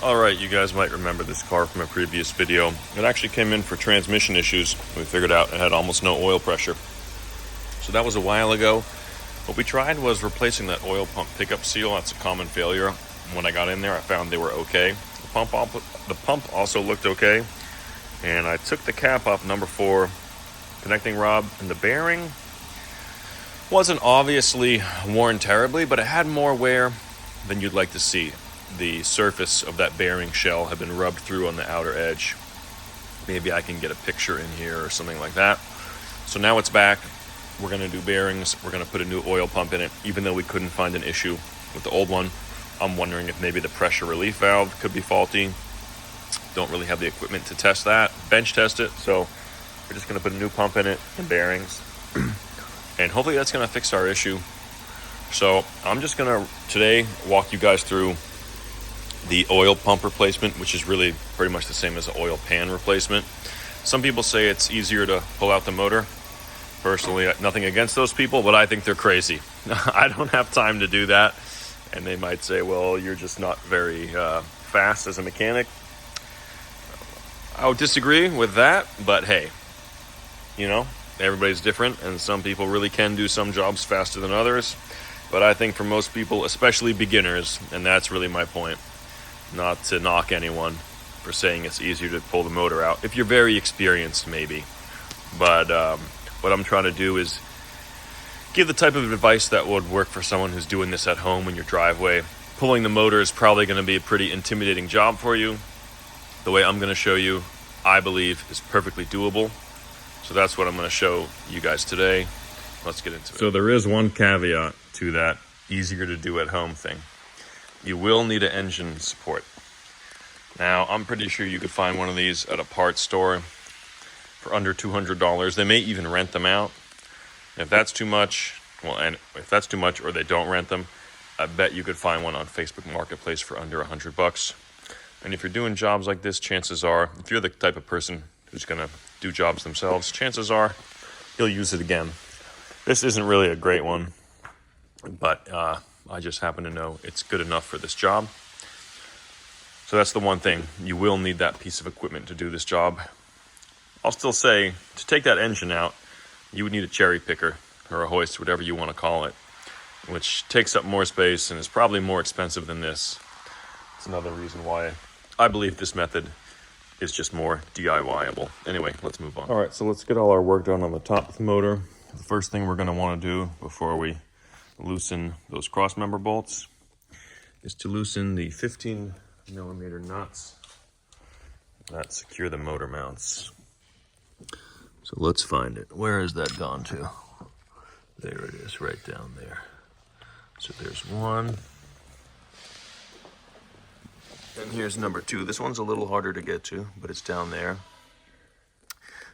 Alright, you guys might remember this car from a previous video. It actually came in for transmission issues. We figured out it had almost no oil pressure. So that was a while ago. What we tried was replacing that oil pump pickup seal. That's a common failure. When I got in there, I found they were okay. The pump also looked okay. And I took the cap off number 4 connecting rod, and the bearing wasn't obviously worn terribly, but it had more wear than you'd like to see. The surface of that bearing shell had been rubbed through on the outer edge. Maybe I can get a picture in here or something like that. So now it's back. We're going to do bearings. We're going to put a new oil pump in it, even though we couldn't find an issue with the old one. I'm wondering if maybe the pressure relief valve could be faulty. Don't really have the equipment to test that, bench test it. So we're just going to put a new pump in it and bearings. And hopefully that's going to fix our issue. So I'm just going to today walk you guys through the oil pump replacement, which is really pretty much the same as an oil pan replacement. Some people say it's easier to pull out the motor. Personally, nothing against those people, but I think they're crazy. I don't have time to do that. And they might say, well, you're just not very fast as a mechanic. I would disagree with that, but hey, everybody's different, and some people really can do some jobs faster than others. But I think for most people, especially beginners, and that's really my point, not to knock anyone for saying it's easier to pull the motor out. If you're very experienced, maybe. But what I'm trying to do is give the type of advice that would work for someone who's doing this at home in your driveway. Pulling the motor is probably going to be a pretty intimidating job for you. The way I'm going to show you, I believe, is perfectly doable. So that's what I'm going to show you guys today. Let's get into it. So there is one caveat to that easier to do at home thing. You will need an engine support. Now, I'm pretty sure you could find one of these at a parts store for under $200. They may even rent them out. If that's too much, or they don't rent them, I bet you could find one on Facebook Marketplace for under $100. And if you're doing jobs like this, chances are, if you're the type of person who's going to do jobs themselves, chances are you'll use it again. This isn't really a great one, but I just happen to know it's good enough for this job. So that's the one thing. You will need that piece of equipment to do this job. I'll still say, to take that engine out, you would need a cherry picker or a hoist, whatever you want to call it, which takes up more space and is probably more expensive than this. It's another reason why I believe this method is just more DIY-able. Anyway, let's move on. All right, so let's get all our work done on the top of the motor. The first thing we're going to want to do before we loosen those crossmember bolts is to loosen the 15 millimeter nuts that secure the motor mounts. So let's find it. Where has that gone to? There it is, right down there. So there's one. And here's number 2. This one's a little harder to get to, but it's down there.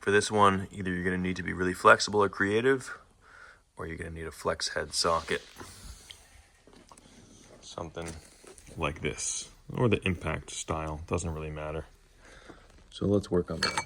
For this one, either you're going to need to be really flexible or creative, or you're going to need a flex head socket. Something like this, or the impact style, doesn't really matter. So let's work on that.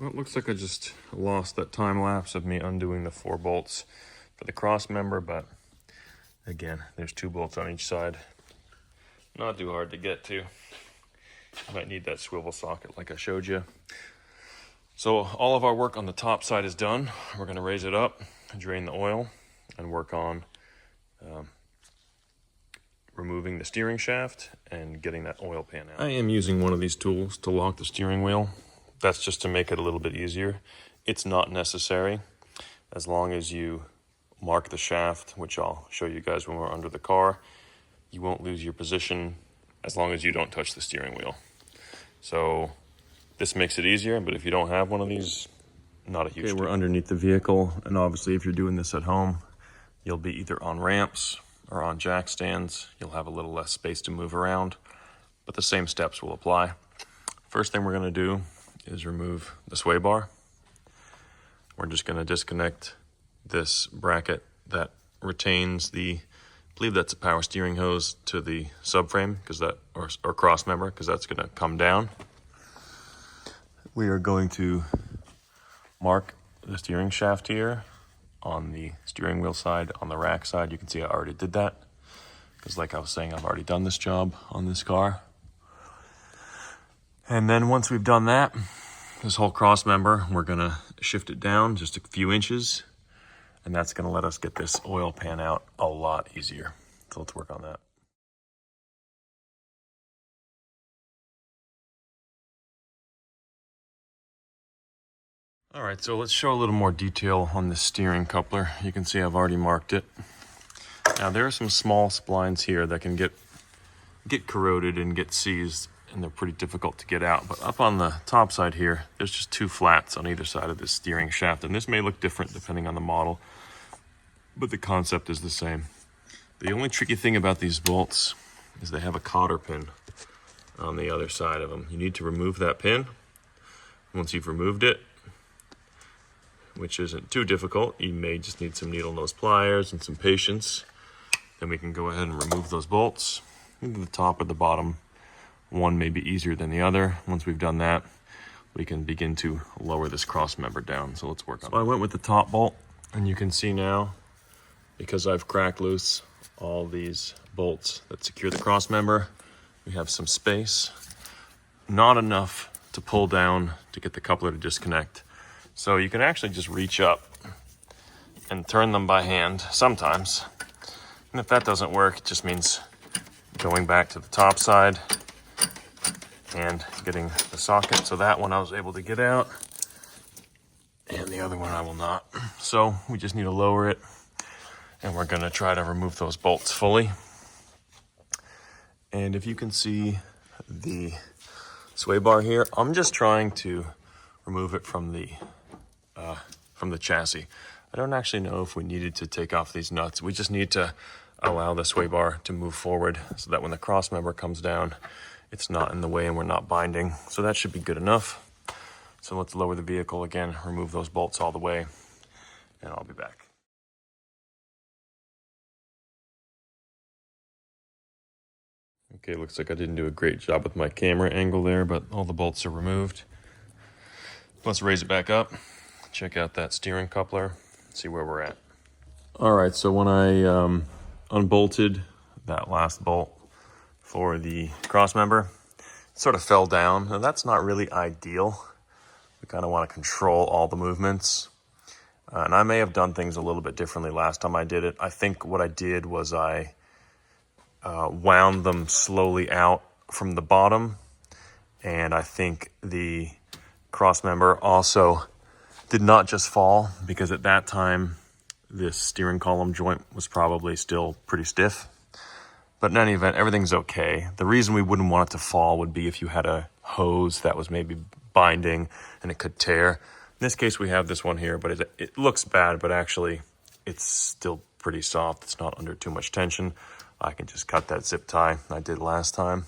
Well, it looks like I just lost that time lapse of me undoing the 4 bolts for the cross member, but again, there's 2 bolts on each side. Not too hard to get to. You might need that swivel socket like I showed you. So all of our work on the top side is done. We're going to raise it up, drain the oil, and work on removing the steering shaft and getting that oil pan out. I am using one of these tools to lock the steering wheel. That's just to make it a little bit easier. It's not necessary as long as you mark the shaft, which I'll show you guys when we're under the car. You won't lose your position as long as you don't touch the steering wheel. So this makes it easier, but if you don't have one of these, not a huge deal. We're underneath the vehicle, and obviously if you're doing this at home, you'll be either on ramps or on jack stands. You'll have a little less space to move around, but the same steps will apply. First thing we're gonna do is remove the sway bar. We're just gonna disconnect this bracket that retains the, I believe that's a power steering hose, to the subframe, because that, or cross member, because that's gonna come down. We are going to mark the steering shaft here on the steering wheel side. On the rack side, you can see I already did that, because like I was saying, I've already done this job on this car. And then once we've done that, this whole cross member, we're gonna shift it down just a few inches, and that's gonna let us get this oil pan out a lot easier. So let's work on that. All right, so let's show a little more detail on this steering coupler. You can see I've already marked it. Now there are some small splines here that can get corroded and get seized, and they're pretty difficult to get out. But up on the top side here, there's just 2 flats on either side of this steering shaft, and this may look different depending on the model, but the concept is the same. The only tricky thing about these bolts is they have a cotter pin on the other side of them. You need to remove that pin. Once you've removed it, which isn't too difficult, you may just need some needle nose pliers and some patience. Then we can go ahead and remove those bolts. Either the top or the bottom. One may be easier than the other. Once we've done that, we can begin to lower this cross member down. So let's work on it. So I went with the top bolt, and you can see now, because I've cracked loose all these bolts that secure the cross member, we have some space. Not enough to pull down to get the coupler to disconnect. So you can actually just reach up and turn them by hand sometimes. And if that doesn't work, it just means going back to the top side and getting the socket. So that one I was able to get out, and the other one I will not. So we just need to lower it, and we're gonna try to remove those bolts fully. And if you can see the sway bar here, I'm just trying to remove it from the chassis. I don't actually know if we needed to take off these nuts. We just need to allow the sway bar to move forward so that when the cross member comes down, it's not in the way and we're not binding. So that should be good enough. So let's lower the vehicle again, remove those bolts all the way, and I'll be back. Okay, looks like I didn't do a great job with my camera angle there, but all the bolts are removed. Let's raise it back up, check out that steering coupler, see where we're at. All right, so when I unbolted that last bolt for the cross member, it sort of fell down. Now that's not really ideal. We kind of want to control all the movements. And I may have done things a little bit differently last time I did it. I think what I did was I wound them slowly out from the bottom. And I think the cross member also did not just fall, because at that time, this steering column joint was probably still pretty stiff. But in any event, everything's okay. The reason we wouldn't want it to fall would be if you had a hose that was maybe binding and it could tear. In this case, we have this one here, but it looks bad, but actually it's still pretty soft. It's not under too much tension. I can just cut that zip tie I did last time.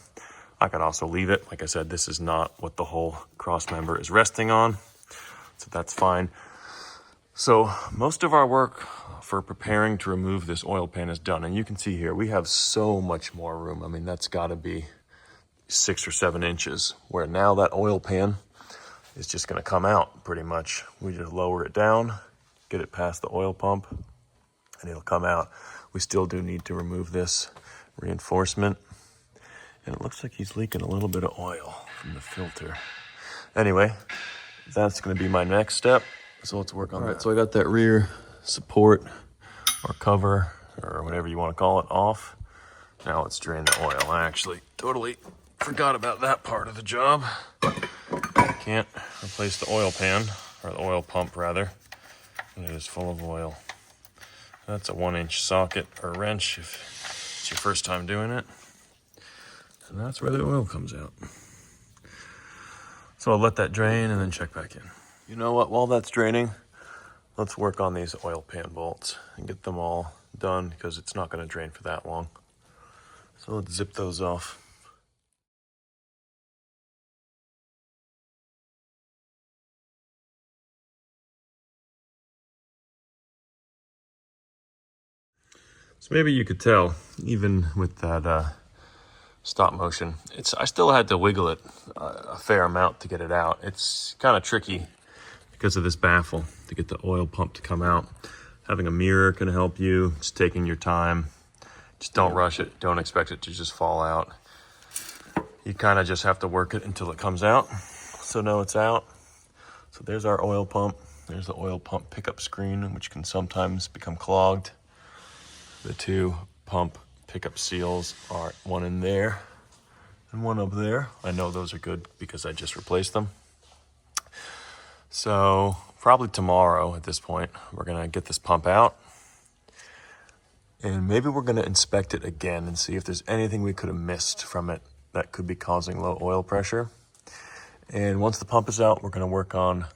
I could also leave it. Like I said, this is not what the whole cross member is resting on, so that's fine. So most of our work for preparing to remove this oil pan is done. And you can see here, we have so much more room. I mean, that's gotta be 6 or 7 inches, where now that oil pan is just going to come out pretty much. We just lower it down, get it past the oil pump, and it'll come out. We still do need to remove this reinforcement. And it looks like he's leaking a little bit of oil from the filter. Anyway, that's going to be my next step. So let's work on that. All right, so I got that rear support or cover or whatever you want to call it off. Now let's drain the oil. I actually totally forgot about that part of the job. I can't replace the oil pan, or the oil pump rather. It is full of oil. That's a 1-inch socket or wrench if it's your first time doing it. And that's where the oil comes out. So I'll let that drain and then check back in. You know what, while that's draining, let's work on these oil pan bolts and get them all done because it's not going to drain for that long. So let's zip those off. So maybe you could tell, even with that stop motion, I still had to wiggle it a fair amount to get it out. It's kind of tricky because of this baffle to get the oil pump to come out. Having a mirror can help you. Just taking your time. Just don't rush it. Don't expect it to just fall out. You kind of just have to work it until it comes out. So now it's out. So there's our oil pump. There's the oil pump pickup screen, which can sometimes become clogged. The two pump pickup seals are one in there and one up there. I know those are good because I just replaced them. So probably tomorrow at this point, we're gonna get this pump out and maybe we're gonna inspect it again and see if there's anything we could have missed from it that could be causing low oil pressure. And once the pump is out, we're gonna work on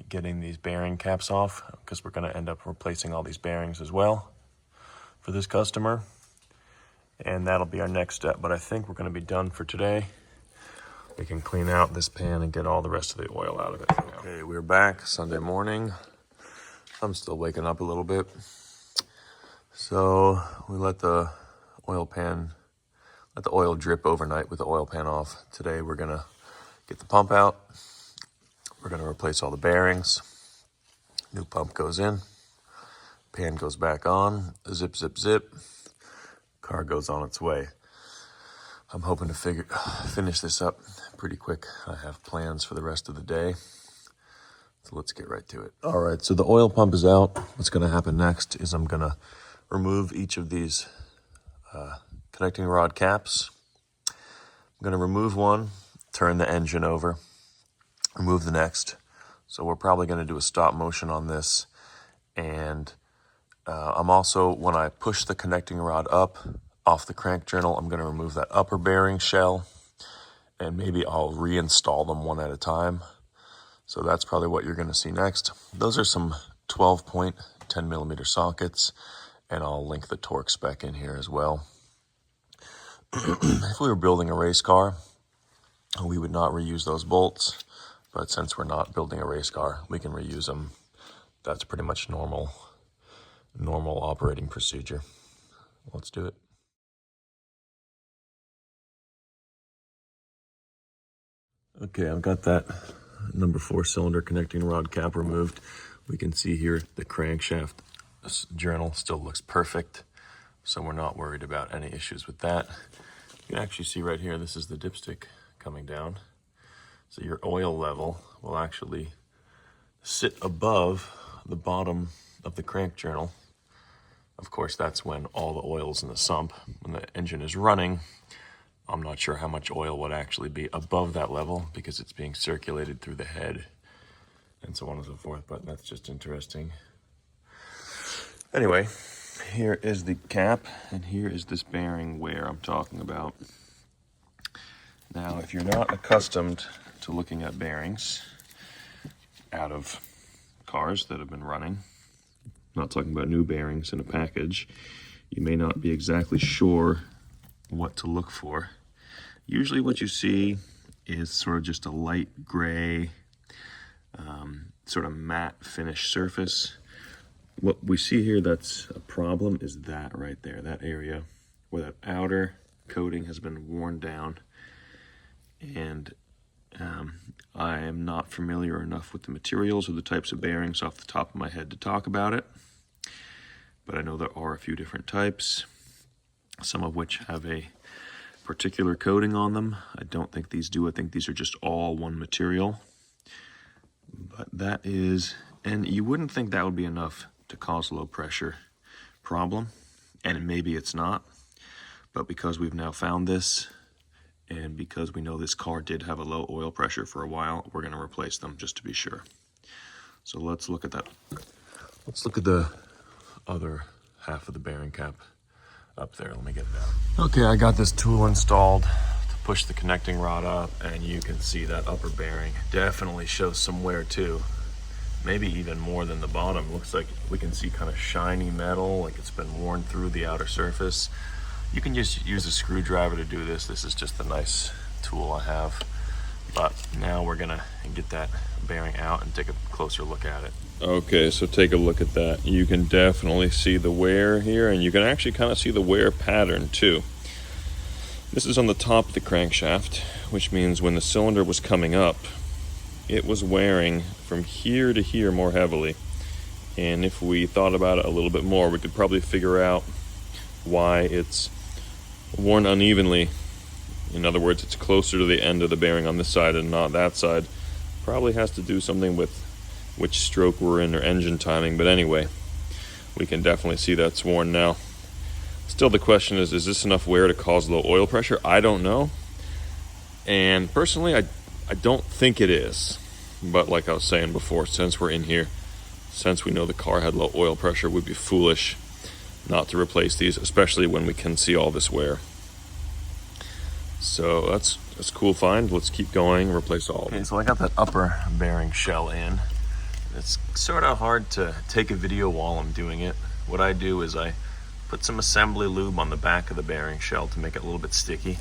getting these bearing caps off because we're gonna end up replacing all these bearings as well for this customer. And that'll be our next step, but I think we're gonna be done for today. We can clean out this pan and get all the rest of the oil out of it. Okay, we're back Sunday morning. I'm still waking up a little bit. So we let the oil drip overnight with the oil pan off. Today we're gonna get the pump out. We're gonna replace all the bearings. New pump goes in. Pan goes back on. Zip, zip, zip. Car goes on its way. I'm hoping to finish this up pretty quick. I have plans for the rest of the day. So let's get right to it. All right, so the oil pump is out. What's gonna happen next is I'm gonna remove each of these connecting rod caps. I'm gonna remove one, turn the engine over, remove the next. So we're probably gonna do a stop motion on this. And I'm also, when I push the connecting rod up off the crank journal, I'm gonna remove that upper bearing shell and maybe I'll reinstall them one at a time. So that's probably what you're gonna see next. Those are some 12-point 10mm sockets and I'll link the torque spec in here as well. If we were building a race car, we would not reuse those bolts, but since we're not building a race car, we can reuse them. That's pretty much normal operating procedure. Let's do it. Okay, I've got that number 4 cylinder connecting rod cap removed. We can see here the crankshaft journal still looks perfect, so we're not worried about any issues with that. You can actually see right here, this is the dipstick coming down. So your oil level will actually sit above the bottom of the crank journal. Of course, that's when all the oil's in the sump. When the engine is running, I'm not sure how much oil would actually be above that level because it's being circulated through the head and so on and so forth, but that's just interesting. Anyway, here is the cap and here is this bearing wear I'm talking about. Now, if you're not accustomed to looking at bearings out of cars that have been running, not talking about new bearings in a package, you may not be exactly sure what to look for. Usually what you see is sort of just a light gray, sort of matte finish surface. What we see here that's a problem is that right there, that area where that outer coating has been worn down and I am not familiar enough with the materials or the types of bearings off the top of my head to talk about it, but I know there are a few different types, some of which have a particular coating on them. I don't think these do. I think these are just all one material. But that is, and you wouldn't think that would be enough to cause low pressure problem, and maybe it's not, but because we've now found this, and because we know this car did have a low oil pressure for a while, we're going to replace them just to be sure. So let's look at that. Let's look at the other half of the bearing cap up there. Let me get it out. Okay, I got this tool installed to push the connecting rod up, and you can see that upper bearing definitely shows some wear too. Maybe even more than the bottom. Looks like we can see kind of shiny metal, like it's been worn through the outer surface. You can just use a screwdriver to do this. This is just a nice tool I have. But now we're gonna get that bearing out and take a closer look at it. Okay, so take a look at that. You can definitely see the wear here, and you can actually kind of see the wear pattern too. This is on the top of the crankshaft, which means when the cylinder was coming up, it was wearing from here to here more heavily. And if we thought about it a little bit more, we could probably figure out why it's worn unevenly. In other words, it's closer to the end of the bearing on this side and not that side. Probably has to do something with which stroke we're in or engine timing, but anyway, we can definitely see that's worn now. Still, the question is this enough wear to cause low oil pressure? I don't know. And personally, I don't think it is. But like I was saying before, since we're in here, since we know the car had low oil pressure, we'd be foolish not to replace these, especially when we can see all this wear. So that's a cool find. Let's keep going, replace all of them. Okay, so I got that upper bearing shell in. It's sort of hard to take a video while I'm doing it. What I do is I put some assembly lube on the back of the bearing shell to make it a little bit sticky.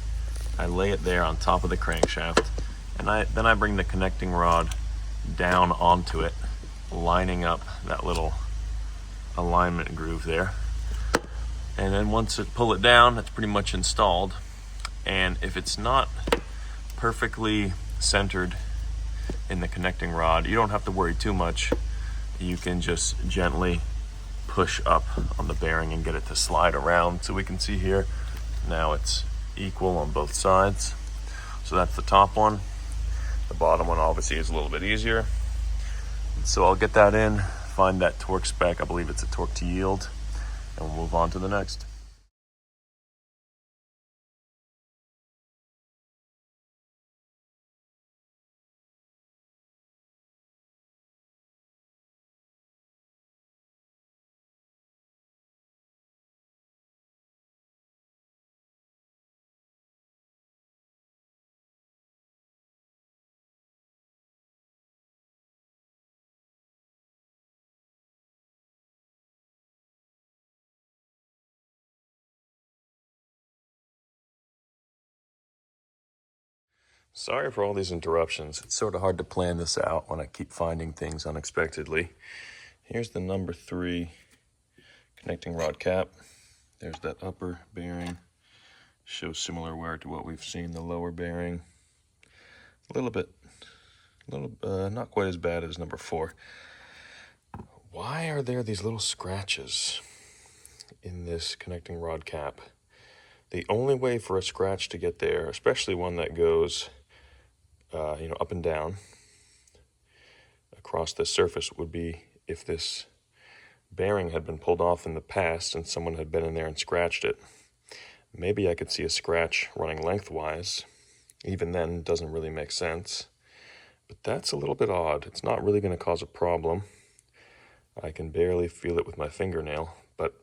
I lay it there on top of the crankshaft, and then I bring the connecting rod down onto it, lining up that little alignment groove there. And then once I pull it down, it's pretty much installed. And if it's not perfectly centered in the connecting rod, you don't have to worry too much. You can just gently push up on the bearing and get it to slide around. So we can see here, now it's equal on both sides. So that's the top one. The bottom one obviously is a little bit easier. So I'll get that in, find that torque spec. I believe it's a torque to yield, and we'll move on to the next. Sorry for all these interruptions. It's sort of hard to plan this out when I keep finding things unexpectedly. Here's the number 3 connecting rod cap. There's that upper bearing. Shows similar wear to what we've seen. The lower bearing, not quite as bad as number 4. Why are there these little scratches in this connecting rod cap? The only way for a scratch to get there, especially one that goes up and down across the surface, would be if this bearing had been pulled off in the past and someone had been in there and scratched it. Maybe I could see a scratch running lengthwise. Even then, it doesn't really make sense. But that's a little bit odd. It's not really going to cause a problem. I can barely feel it with my fingernail, but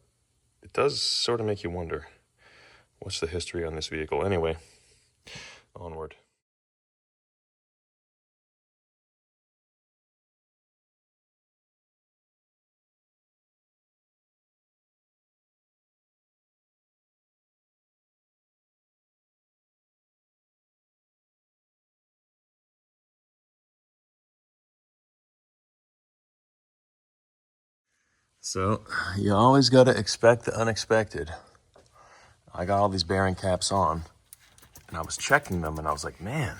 it does sort of make you wonder, what's the history on this vehicle? Anyway, onward. So, you always got to expect the unexpected. I got all these bearing caps on, and I was checking them, and I was like, man,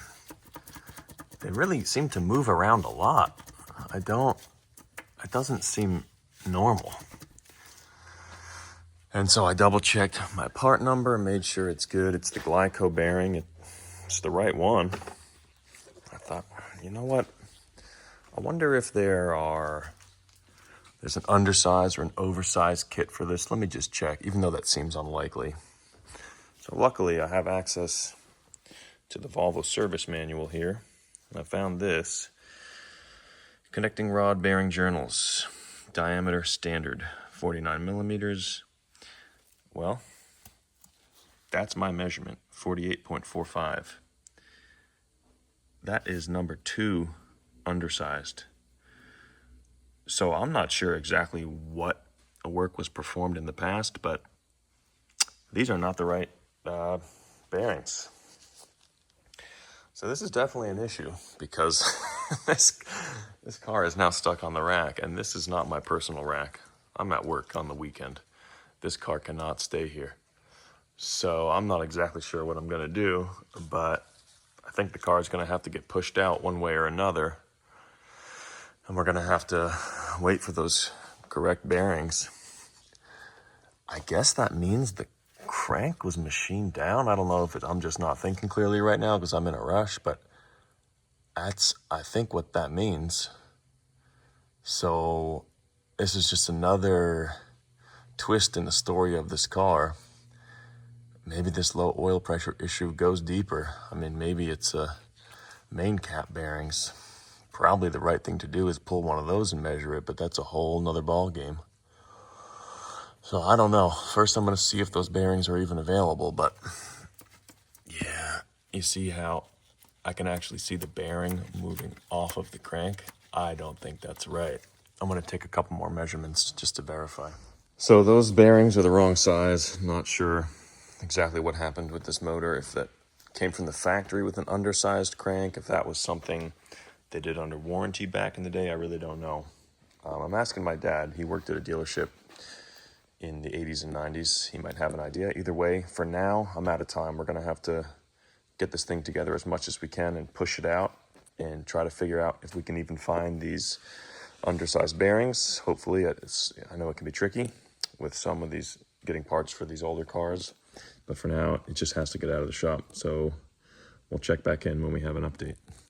they really seem to move around a lot. It doesn't seem normal. And so I double checked my part number and made sure it's good. It's the Glyco bearing. It's the right one. I thought, you know what? I wonder if there's an undersized or an oversized kit for this. Let me just check, even though that seems unlikely. So luckily I have access to the Volvo service manual here. And I found this. Connecting rod bearing journals. Diameter standard, 49 millimeters. Well, that's my measurement, 48.45. That is number 2 undersized. So I'm not sure exactly what work was performed in the past, but these are not the right bearings. So this is definitely an issue because this car is now stuck on the rack, and this is not my personal rack. I'm at work on the weekend. This car cannot stay here. So I'm not exactly sure what I'm gonna do, but I think the car is gonna have to get pushed out one way or another, and we're gonna have to wait for those correct bearings. I guess that means the crank was machined down. I don't know if I'm just not thinking clearly right now because I'm in a rush, but that's, I think, what that means. So this is just another twist in the story of this car. Maybe this low oil pressure issue goes deeper. I mean, maybe it's main cap bearings. Probably the right thing to do is pull one of those and measure it, but that's a whole nother ball game. So I don't know. First I'm gonna see if those bearings are even available, but yeah, you see how I can actually see the bearing moving off of the crank? I don't think that's right. I'm gonna take a couple more measurements just to verify. So those bearings are the wrong size. Not sure exactly what happened with this motor, if that came from the factory with an undersized crank, if that was something they did under warranty back in the day, I really don't know. I'm asking my dad. He worked at a dealership in the 80s and 90s. He might have an idea. Either way, for now, I'm out of time. We're gonna have to get this thing together as much as we can and push it out and try to figure out if we can even find these undersized bearings. Hopefully, I know it can be tricky with some of these getting parts for these older cars, but for now, it just has to get out of the shop. So we'll check back in when we have an update.